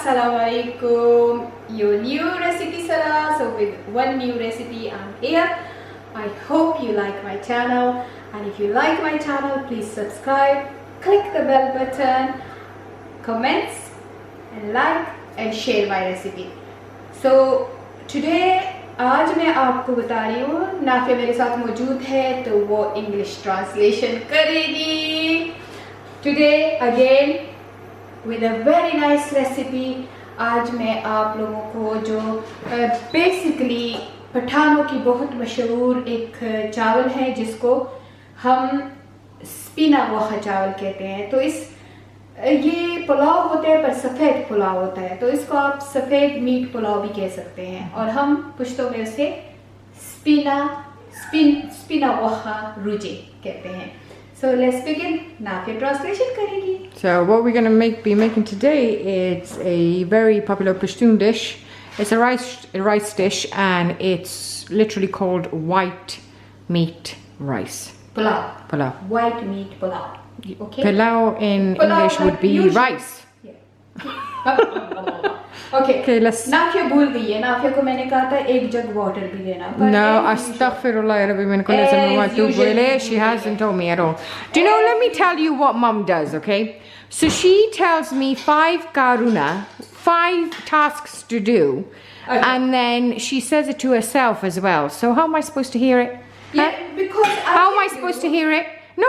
Assalamualaikum. Your new recipe Salah. So with one new recipe I'm here. I hope you like my channel, and if you like my channel, please subscribe, click the bell button, comments and like and share my recipe. So today आज मैं आपको बता रही हूँ, नाफिया मेरे साथ मौजूद है तो वो इंग्लिश ट्रांसलेशन करेगी. Today again with a very nice recipe. आज मैं आप लोगों को जो बेसिकली पठानों की बहुत मशहूर एक चावल है जिसको हम स्पिना वोहा चावल कहते हैं. तो ये पुलाव होता है पर सफ़ेद पुलाव होता है, तो इसको आप सफ़ेद मीट पुलाव भी कह सकते हैं, और हम पुश्तो में उसे स्पिना वोहा रुजे कहते हैं. So let's begin. Nafia translation करेगी. So what we're going to be making today is a very popular Pashtun dish. It's a rice dish, and it's literally called white meat rice. Pulao. White meat pulao. Okay. Pilau in English would be rice. Yeah. Okay, let's. Nafia भूल गई है. नाफिया को मैंने कहा था एक जग water भी देना. No, astaghfirullah rabbi min kulli dhanbin wa atubu ilayh. She hasn't told me at all. Do you know, let me tell you what mum does, okay? So she tells me 5 karuna, 5 tasks to do, okay. And then she says it to herself as well. So how am I supposed to hear it? Yeah, because how am I supposed to hear it? No.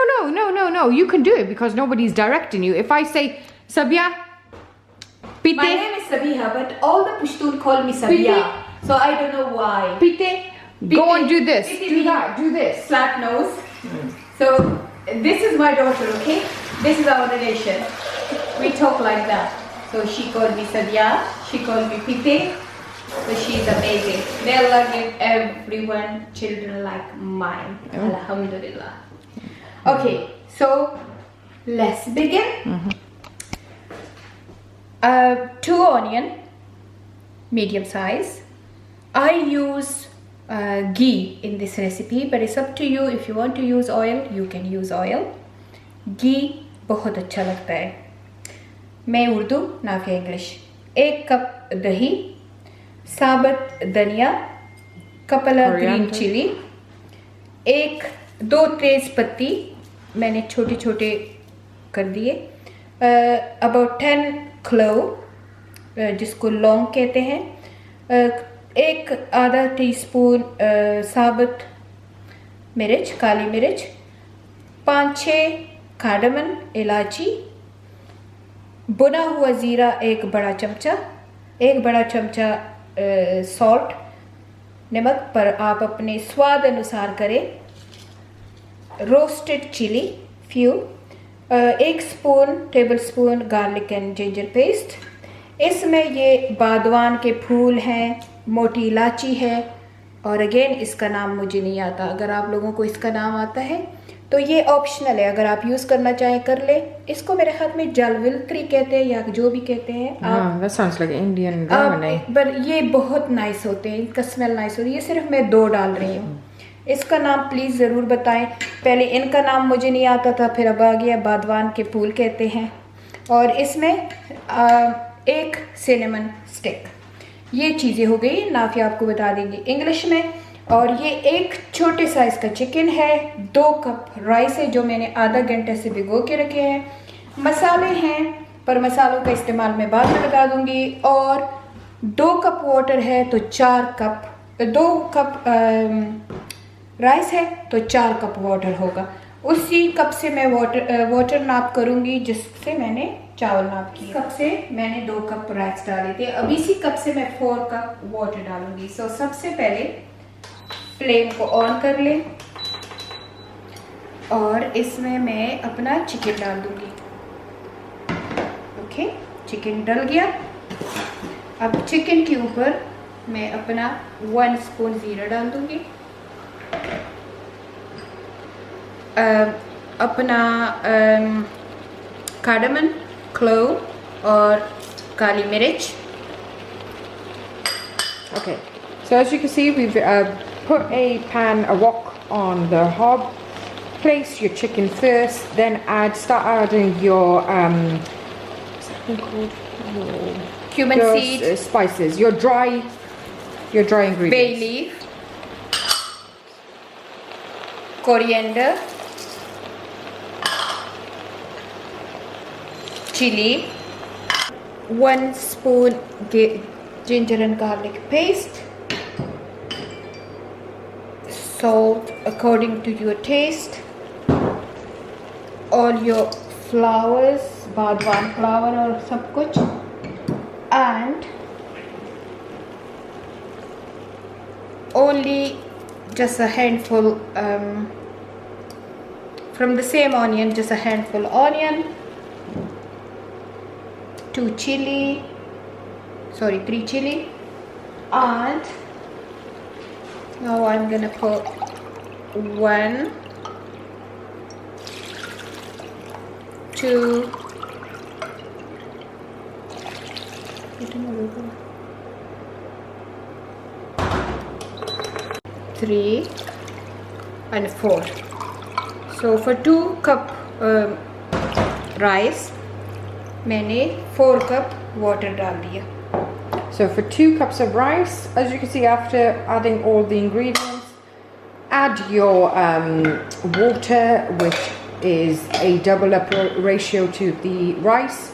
You can do it because nobody's directing you. If I say, Sabia, Pite. My name is Sabiha, but all the Pashtun call me Sabia. Pite. So I don't know why. Pite. Go and do this. Pite. Do that. Do this. Flat nose. So this is my daughter, okay? This is our relation. We talk like that. So she called me Sabia. She called me Pite. So she's amazing. May Allah give everyone children like mine. Alhamdulillah. Okay, so let's begin. 2 onion, medium size. I use ghee in this recipe, but it's up to you. If you want to use oil, you can use oil. Ghee बहुत अच्छा लगता है. मैं Urdu, Nafia English. 1 cup दही, साबुत धनिया, कपला green chilli, 2 तेज पत्ती मैंने छोटे छोटे कर दिए, अबाउट 10 क्लोव जिसको लौंग कहते हैं, 1 आधा टीस्पून साबुत मिर्च, काली मिर्च, 5-6 कार्डमन इलायची, भुना हुआ ज़ीरा 1 बड़ा चमचा, 1 बड़ा चमचा सॉल्ट, नमक पर आप अपने स्वाद अनुसार करें, roasted chilli few, 1 tablespoon garlic and ginger paste. इसमें ये बादवान के फूल हैं, मोटी इलायची है, और अगेन इसका नाम मुझे नहीं आता. अगर आप लोगों को इसका नाम आता है तो ये ऑप्शनल है, अगर आप यूज़ करना चाहें कर ले. इसको मेरे ख्याल में जलवित्री कहते हैं या जो भी कहते हैं आप. That sounds like Indian ramen. पर ये बहुत नाइस होते हैं, इनका स्मेल नाइस होती है. ये सिर्फ मैं 2 डाल रही हूँ. इसका नाम प्लीज़ ज़रूर बताएं. पहले इनका नाम मुझे नहीं आता था, फिर अब आ गया. बादवान के फूल कहते हैं. और इसमें 1 सिनेमन स्टिक. ये चीज़ें हो गई. नाफिया आपको बता देंगे इंग्लिश में. और ये 1 छोटे साइज़ का चिकन है, 2 कप राइस है जो मैंने आधा घंटे से भिगो के रखे हैं. मसाले हैं पर मसालों का इस्तेमाल मैं बाद में लगा दूँगी. और 2 कप वाटर है तो 2 कप राइस है तो 4 कप वाटर होगा. उसी कप से मैं वाटर नाप करूँगी जिससे मैंने चावल नाप किया. कप से मैंने 2 कप राइस डाले थे. अब इसी कप से मैं 4 कप वाटर डालूँगी. सो सबसे पहले फ्लेम को ऑन कर लें और इसमें मैं अपना चिकन डाल दूँगी. ओके, चिकन डल गया. अब चिकन के ऊपर मैं अपना 1 स्पून ज़ीरा डाल दूँगी, अपना कार्डमन, क्लोव और काली मिर्च. Okay, so as you can see, we've put a wok on the hob. Place your chicken first, then start adding your what's that thing called? cumin your seed, spices, your dry bay ingredients. leaf, coriander, chili, 1 spoon ginger and garlic paste, salt according to your taste, all your flowers, badwan flour और सब कुछ, and only just a handful from the same onion, just a handful onion, 3 chili, and now I'm gonna put 1, 2, 3 and 4. So for 2 cup rice मैंने 4 cup water डाल दिया. So for 2 cups of rice, as you can see, after adding all the ingredients, add your water, which is a double up ratio to the rice,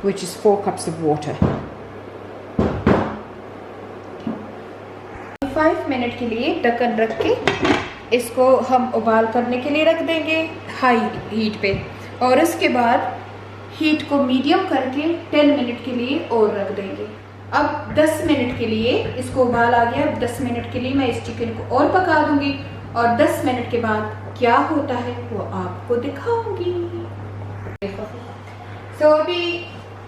which is 4 cups of water. 5 minute के लिए ढक्कन रख के इसको हम उबाल करने के लिए रख देंगे हाई हीट पे, और उसके बाद हीट को मीडियम करके 10 मिनट के लिए और रख देंगे. अब 10 मिनट के लिए इसको उबाल आ गया. अब 10 मिनट के लिए मैं इस चिकन को और पका दूंगी, और 10 मिनट के बाद क्या होता है वो आपको दिखाऊंगी. तो अभी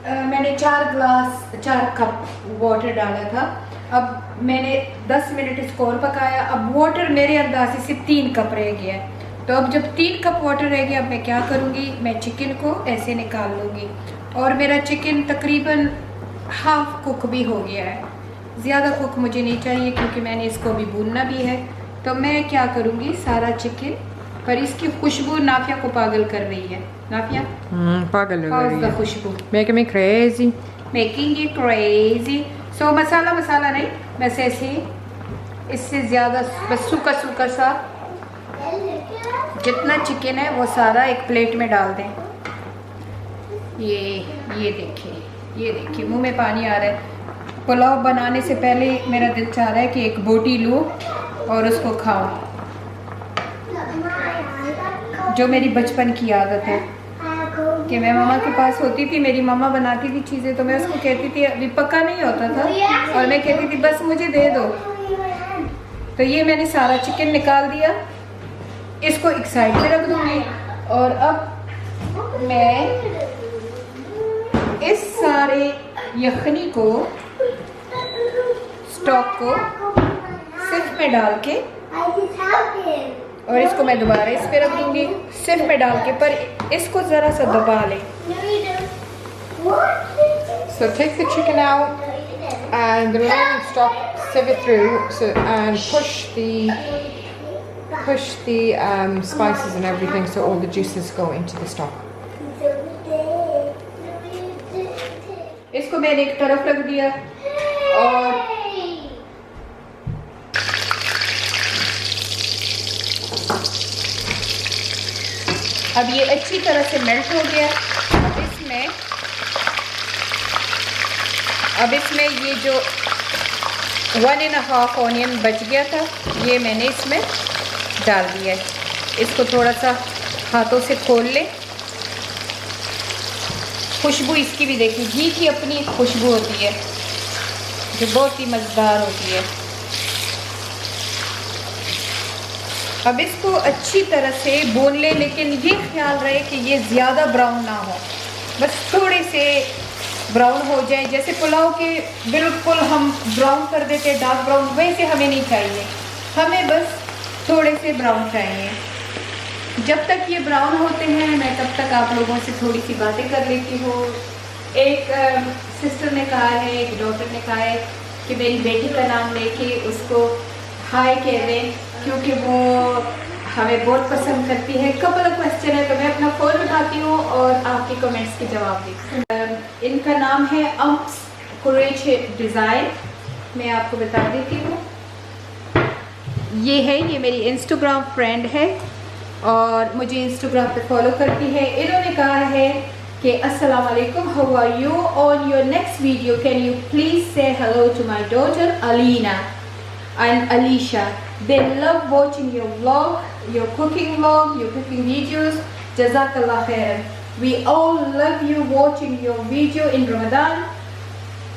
मैंने 4 कप वाटर डाला था. अब मैंने 10 मिनट इसको और पकाया. अब वाटर मेरे अंदाजे से 3 कप रह गया है. तो अब जब 3 कप वाटर रह गया, अब मैं क्या करूँगी, मैं चिकन को ऐसे निकाल लूँगी. और मेरा चिकन तकरीबन हाफ कुक भी हो गया है. ज़्यादा कुक मुझे नहीं चाहिए क्योंकि मैंने इसको अभी भूनना भी है. तो मैं क्या करूँगी, सारा चिकन, पर इसकी खुशबू नाफिया को पागल कर रही है. नाफिया पागल हो how's रही the है. खुशबू? Making me crazy. Making you crazy. So मसाला नहीं, बस ऐसे इससे ज़्यादा बस सूखा सा जितना चिकन है वो सारा एक प्लेट में डाल दें. ये देखिए मुंह में पानी आ रहा है. पुलाव बनाने से पहले मेरा दिल चाह रहा है कि एक बोटी लूँ और उसको खाऊं, जो मेरी बचपन की आदत है कि मैं मामा के पास होती थी. मेरी मामा बनाती थी चीज़ें तो मैं उसको कहती थी, अभी पक्का नहीं होता था, और मैं कहती थी बस मुझे दे दो. तो ये मैंने सारा चिकन निकाल दिया, इसको एक साइड में रख दूंगी. और अब मैं इस सारे यखनी को, स्टॉक को सिर्फ में डाल के, और इसको मैं दोबारा इस पे रख दूंगी सिर्फ में डाल के, पर इसको ज़रा सा दबा लें. So take the chicken out and the remaining stock, sieve it through, and push the spices and everything so all the juices go into the stock. इसको मैंने एक तरफ रख दिया, और अब ये अच्छी तरह से मेल्ट हो गया. अब इसमें ये जो 1.5 ऑनियन बच गया था, ये मैंने इसमें डाल दिया है. इसको थोड़ा सा हाथों से खोल लें. खुशबू इसकी भी देखिए, घी की अपनी खुशबू होती है जो बहुत ही मज़ेदार होती है. अब इसको अच्छी तरह से भून लें, लेकिन ये ख्याल रहे कि ये ज़्यादा ब्राउन ना हो, बस थोड़े से ब्राउन हो जाए. जैसे पुलाव के बिल्कुल हम ब्राउन कर देते हैं, डार्क ब्राउन, वैसे हमें नहीं चाहिए. हमें बस थोड़े से ब्राउन चाहिए. जब तक ये ब्राउन होते हैं मैं तब तक आप लोगों से थोड़ी सी बातें कर लेती हूँ. एक सिस्टर ने कहा है, एक डॉटर ने कहा है कि मेरी बेटी का नाम लेके उसको हाय कह दें, क्योंकि वो हमें बहुत पसंद करती है. कपल क्वेश्चन है तो मैं अपना फ़ोन उठाती हूँ और आपके कमेंट्स के जवाब देती हूँ. इनका नाम है अम्स कुरैशी डिज़ाइन मैं आपको बता देती हूँ। ये है, ये मेरी इंस्टाग्राम फ्रेंड है और मुझे इंस्टाग्राम पे फॉलो करती है। इन्होंने कहा है कि अस्सलाम वालेकुम, how are you, on your next video can you please say hello to my daughter Alina and Alisha, they love watching your vlog, your cooking videos. Jazakallah khair. We all love you watching your video in Ramadan.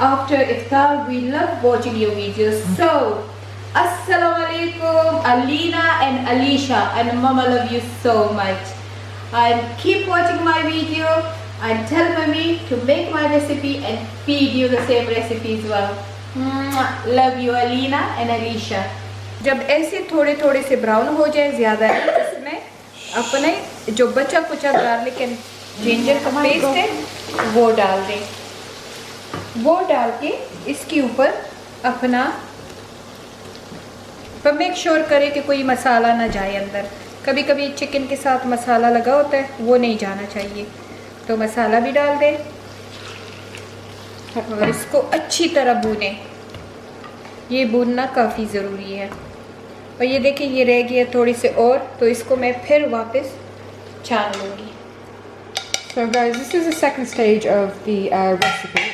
After iftar, we love watching your videos. So, assalamu alaikum, Alina and Alisha, and Mama love you so much. And keep watching my video and tell Mommy to make my recipe and feed you the same recipe as well. Love you, Alina and Alisha. जब ऐसे थोड़े थोड़े से brown हो जाए, ज़्यादा नहीं, इसमें अपने जो बचा कुचा गार्लिक एंड जिंजर का पेस्ट है वो डाल दें। वो डाल के इसके ऊपर अपना पर मेक श्योर करें कि कोई मसाला ना जाए अंदर। कभी कभी चिकन के साथ मसाला लगा होता है, वो नहीं जाना चाहिए, तो मसाला भी डाल दें और इसको अच्छी तरह भूनें। ये भूनना काफ़ी ज़रूरी है। और ये देखिए ये रह गया थोड़ी से और, तो इसको मैं फिर वापस छान लूँगी। So guys, this is the second stage of the recipe.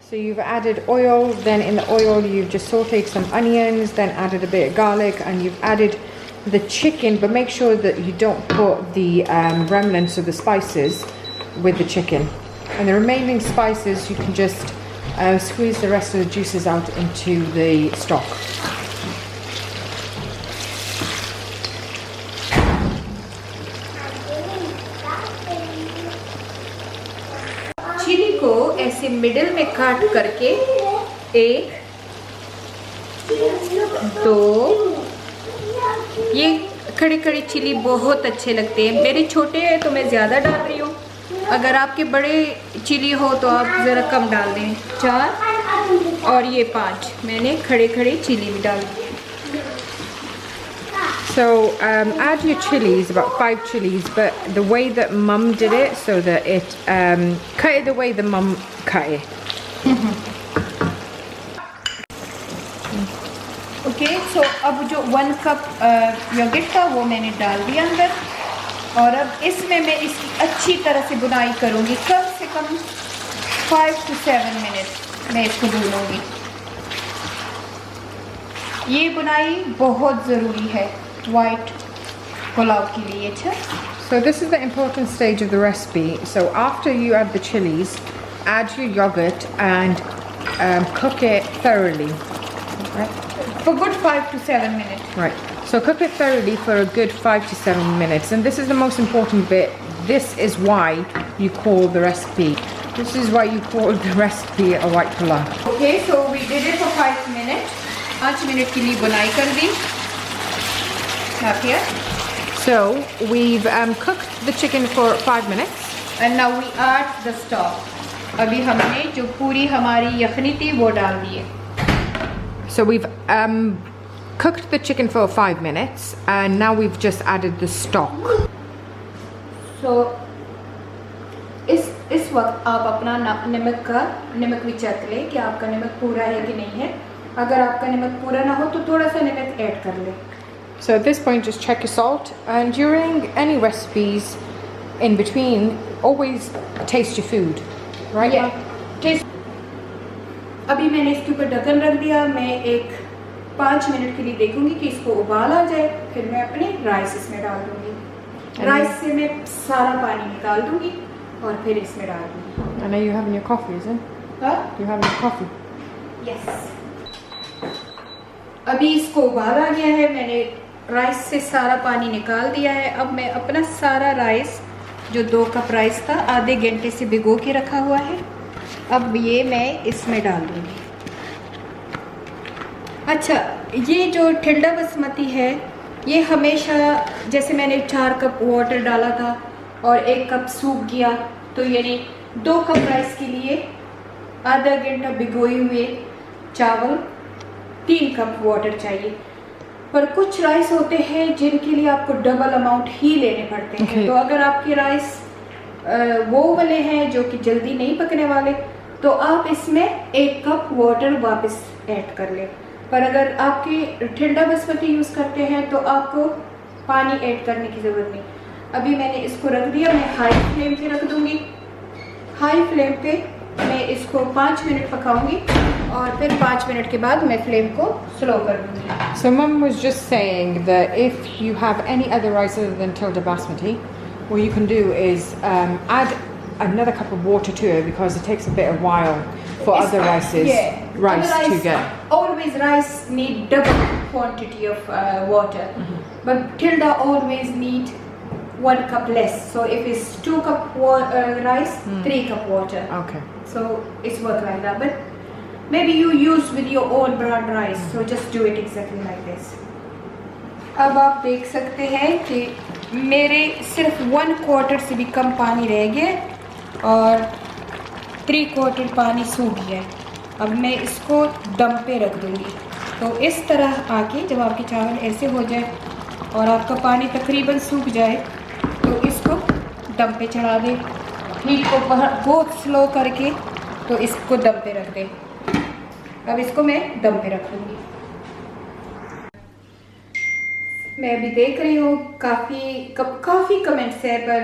So you've added oil, then in the oil you've just sauteed some onions, then added a bit of garlic, and you've added the chicken, but make sure that you don't put the remnants of the spices with the chicken. And the remaining spices you can just squeeze the rest of the juices out into the stock. Chilli को ऐसे middle में काट करके 1, 2, ये खड़ी खड़ी chilli बहुत अच्छे लगते हैं। मेरे छोटे हैं तो मैं ज़्यादा डाल रही हूँ, अगर आपके बड़े चिली हो तो आप ज़रा कम डाल दें। 4 और ये 5 मैंने खड़े खड़े चिली भी डाल दी। So add your chilies, about 5 chilies, but the way that Mum did it, so that it cut it the way the Mum cut it. Okay, so अब जो 1 कप योगर्ट था वो मैंने डाल दिया अंदर, और अब इसमें मैं इसकी अच्छी तरह से बुनाई करूँगी। कम से कम 5 to 7 मिनट मैं इसको भूनूँगी। ये बुनाई बहुत ज़रूरी है वाइट पुलाव के लिए। अच्छा, So this is the important stage of the recipe. So after you add the chilies, add your yogurt and cook it thoroughly. Right? for good 5 to 7 minutes. Right. So cook it thoroughly for a good 5 to 7 minutes. And this is the most important bit. This is why you call the recipe. This is why you call the recipe a white pulao. Okay, so we did it for 5 minutes. 5 minute के लिए बुनाई कर दी। Up here. So we've cooked the chicken for 5 minutes. And now we add the stock. अभी हमने जो पूरी हमारी यखनी थी वो डाल दी है। So we've cooked the chicken for 5 minutes, and now we've just added the stock. So इस वक्त आप अपना नमक भी चेक लें कि आपका नमक पूरा है कि नहीं है। अगर आपका नमक पूरा ना हो तो थोड़ा सा नमक ऐड कर लें। So at this point, just check your salt, and during any recipes in between, always taste your food, right? Yeah. Taste. अभी मैंने इसके ऊपर ढक्कन रख दिया। मैं एक 5 मिनट के लिए देखूंगी कि इसको उबाल आ जाए, फिर मैं अपने राइस इसमें डाल दूंगी। राइस से मैं सारा पानी निकाल दूंगी और फिर इसमें डाल दूंगी। I know you're having your coffee, isn't it? हाँ? You're having your coffee. Yes. अभी इसको उबाल आ गया है, मैंने राइस से सारा पानी निकाल दिया है। अब मैं अपना सारा राइस, जो 2 कप राइस था, आधे घंटे से भिगो के रखा हुआ है, अब ये मैं इसमें डाल दूँगी। अच्छा, ये जो ठंडा बासमती है, ये हमेशा जैसे मैंने 4 कप वाटर डाला था और 1 कप सूख गया, तो यानी 2 कप राइस के लिए आधा घंटा भिगोए हुए चावल 3 कप वाटर चाहिए। पर कुछ राइस होते हैं जिनके लिए आपको डबल अमाउंट ही लेने पड़ते हैं। Okay. तो अगर आपके राइस वो वाले हैं जो कि जल्दी नहीं पकने वाले, तो आप इसमें 1 कप वाटर वापस ऐड कर लें। पर अगर आपकी ठंडा बासमती यूज़ करते हैं तो आपको पानी ऐड करने की ज़रूरत नहीं। अभी मैंने इसको रख दिया, मैं हाई फ्लेम पे रख दूँगी। हाई फ्लेम पे मैं इसको 5 मिनट पकाऊंगी और फिर 5 मिनट के बाद मैं फ्लेम को स्लो कर दूँगी। So Mum was just saying that if you have any other rice other than Tilda Basmati, what you can do is add another cup of water to it because it takes a bit of while for other rice Otherwise, to get. Always rice need double quantity of water, but Tilda always need 1 cup less. So if it's 2 cup rice, 3 cup water. Okay. So it's work like that. But maybe you use with your own brown rice. So just do it exactly like this. अब आप देख सकते हैं कि मेरे सिर्फ 1/4 से भी कम पानी रह गया और 3/4 पानी सूख गया। अब मैं इसको दम पे रख दूँगी। तो इस तरह आके जब आपके चावल ऐसे हो जाए और आपका पानी तकरीबन सूख जाए तो इसको दम पे चढ़ा दें। हीट को बहुत स्लो करके तो इसको दम पे रख दें। अब इसको मैं दम पे रख दूँगी। मैं अभी देख रही हूँ काफ़ी कमेंट्स है, पर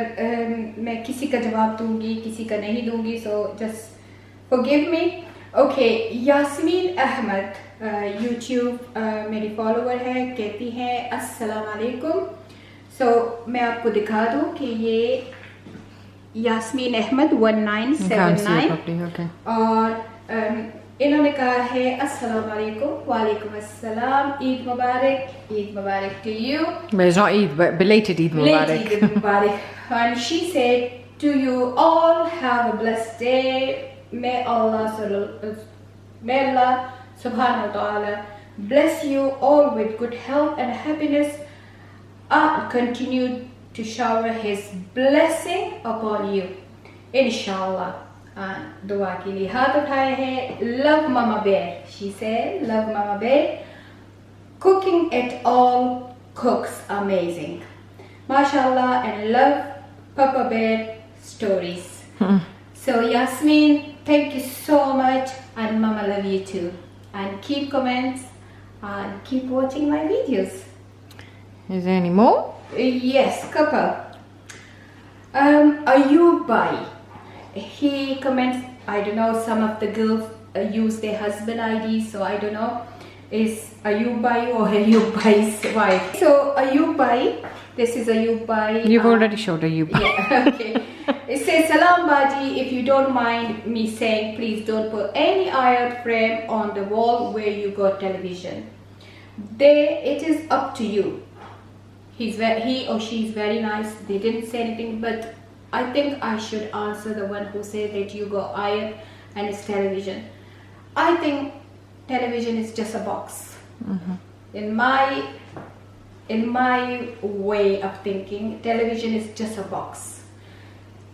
मैं किसी का जवाब दूँगी, किसी का नहीं दूँगी। So just forgive me. Okay, Yasmin Ahmed YouTube मेरी फॉलोवर है, कहती हैं अस्सलाम वालेकुम। सो मैं आपको दिखा दूँ कि ये यास्मीन अहमद 1979 Okay. और इन्होंने कहा है अस्सलाम वालेकुम। वालेकुम अस्सलाम, ईद मुबारक to you. But it's not Eid, but belated Eid Mubarak. Eid Mubarak. And she said to you all have a blessed day. May Allah subhanahu wa ta'ala bless you all with good health and happiness and continue to shower his blessing upon you, inshallah. दुआ के लिए हाथ उठाए हैं। Love Mama Bear. She said, love Mama Bear. Cooking at all cooks amazing. MashaAllah, and love Papa Bear stories. So Yasmin, thank you so much, and Mama love you too. And keep comments and keep watching my videos. Is there any more? Yes, couple. Ayub Bhai. He comments, I don't know, some of the girls use their husband ID, so I don't know, is Ayub Bhai or Ayub Bhai's wife. So Ayub Bhai, this is Ayub Bhai. You've already showed Ayub. Yeah, okay. It says, Salam Baji, if you don't mind me saying, please don't put any ayat frame on the wall where you got television. It is up to you. He or she is very nice. They didn't say anything, but I think I should answer the one who said that you got ayat and it's television. I think television is just a box. In my way of thinking, television is just a box.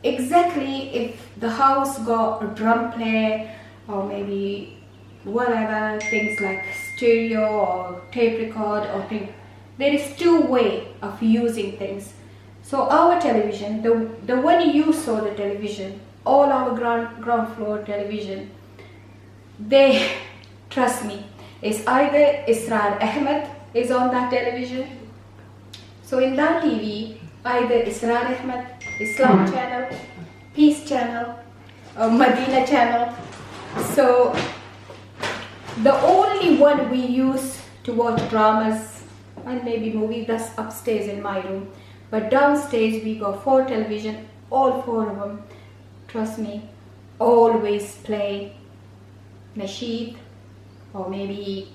Exactly, if the house got a drum player or maybe whatever, things like stereo or tape record or thing, there is 2 ways of using things. So our television, the one you saw the television, all our ground floor television, they, trust me, it's either Israr Ahmed is on that television. So in that TV, either Israr Ahmed, Islam channel, Peace channel, or Medina channel. So the only one we use to watch dramas and maybe movies, that's upstairs in my room. But downstairs we got 4 television, all 4 of them, trust me, always play nasheed or maybe.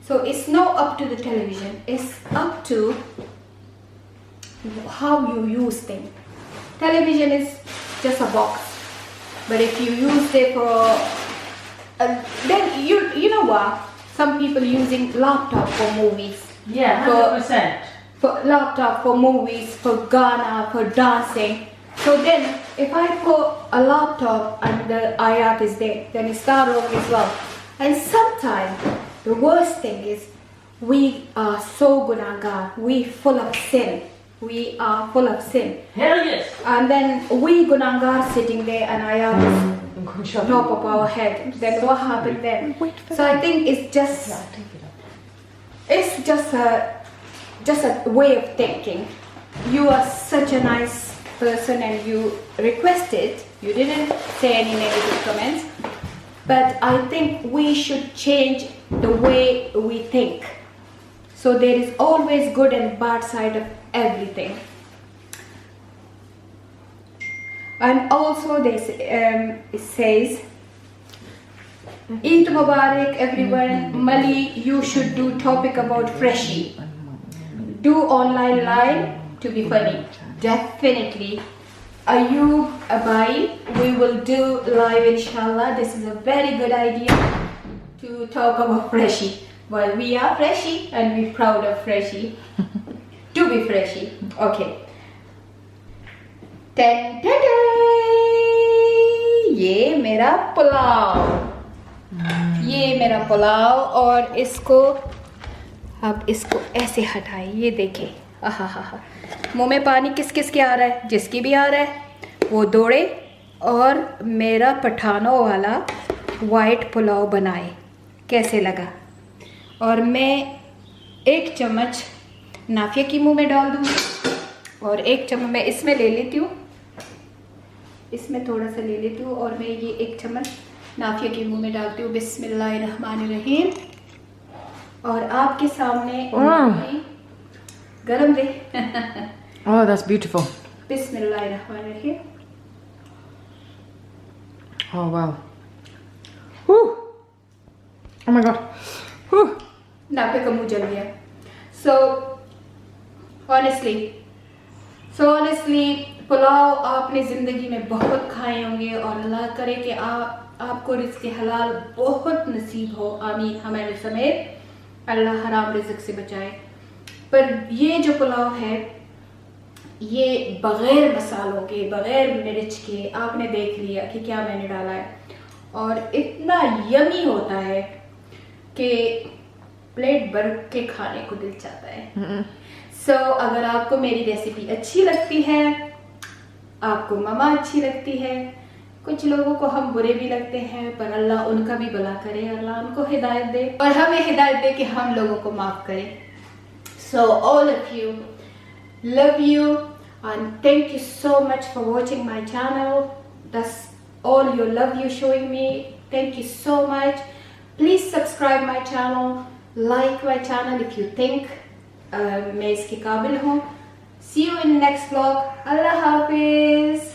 So it's not up to the television, it's up to how you use things. Television is just a box, but if you use it for then you know what, some people using laptop for movies. Yeah, 100%. For laptop, for movies, for Ghana, for dancing. So then, if I put a laptop and the ayat is there, then it's that wrong as well. And sometimes, the worst thing is, we are so gunagar, we full of sin. We are full of sin. Hell yes. And then we gunagar sitting there and ayat is top of our head. Then what happened then? So I think it's just a way of thinking. You are such a nice person and you requested. You didn't say any negative comments, but I think we should change the way we think. So there is always good and bad side of everything. And also this it says, Eid Mubarak everyone. Mali, you should do topic about Freshie. Do online live to be funny. Definitely. Ayub Abai, we will do live inshallah. This is a very good idea to talk about Freshie. Well, we are Freshie and we're proud of Freshie. To be Freshie. Okay. Ten, ten, ये मेरा पुलाव और इसको अब इसको ऐसे हटाए, ये देखें, आहा मुंह में पानी किस किस के आ रहा है, जिसकी भी आ रहा है वो दौड़े और मेरा पठानों वाला वाइट पुलाव बनाए। कैसे लगा? और मैं 1 चम्मच नाफिया की मुंह में डाल दूँगी और 1 चम्मच मैं इसमें ले लेती हूँ, इसमें थोड़ा सा ले लेती हूँ और मैं ये 1 चम्मच नाफिया के मुंह में डालती हूँ। बिस्मिल्लाहिर्रहमानिर्रहीम। और आपके सामने गरम दे। Oh, that's beautiful. बिस्मिल्लाहिर्रहमानिर्रहीम। Oh wow. Whew. Oh my god. Whew. Nafia का मुंह जल गया। So honestly पुलाव आपने ज़िंदगी में बहुत खाए होंगे और अल्लाह करे कि आपको रिज़्क़ हलाल बहुत नसीब हो। आमीन। हमारे समेत अल्लाह हराम रिज़्क़ से बचाए। पर ये जो पुलाव है ये बग़ैर मसालों के, बग़ैर मिर्च के, आपने देख लिया कि क्या मैंने डाला है और इतना यमी होता है कि प्लेट भर के खाने को दिल चाहता है। So, अगर आपको मेरी रेसिपी अच्छी लगती है, आपको ममा अच्छी लगती है, कुछ लोगों को हम बुरे भी लगते हैं, पर अल्लाह उनका भी भला करे, अल्लाह उनको हिदायत दे और हमें हिदायत दे कि हम लोगों को माफ़ करे। So all of you, love you and thank you so much for watching my channel. That's all your love you showing me. Thank you so much. Please subscribe my channel, like my channel if you think मैं इसके काबिल हूँ। See you in next vlog. Allah Hafiz.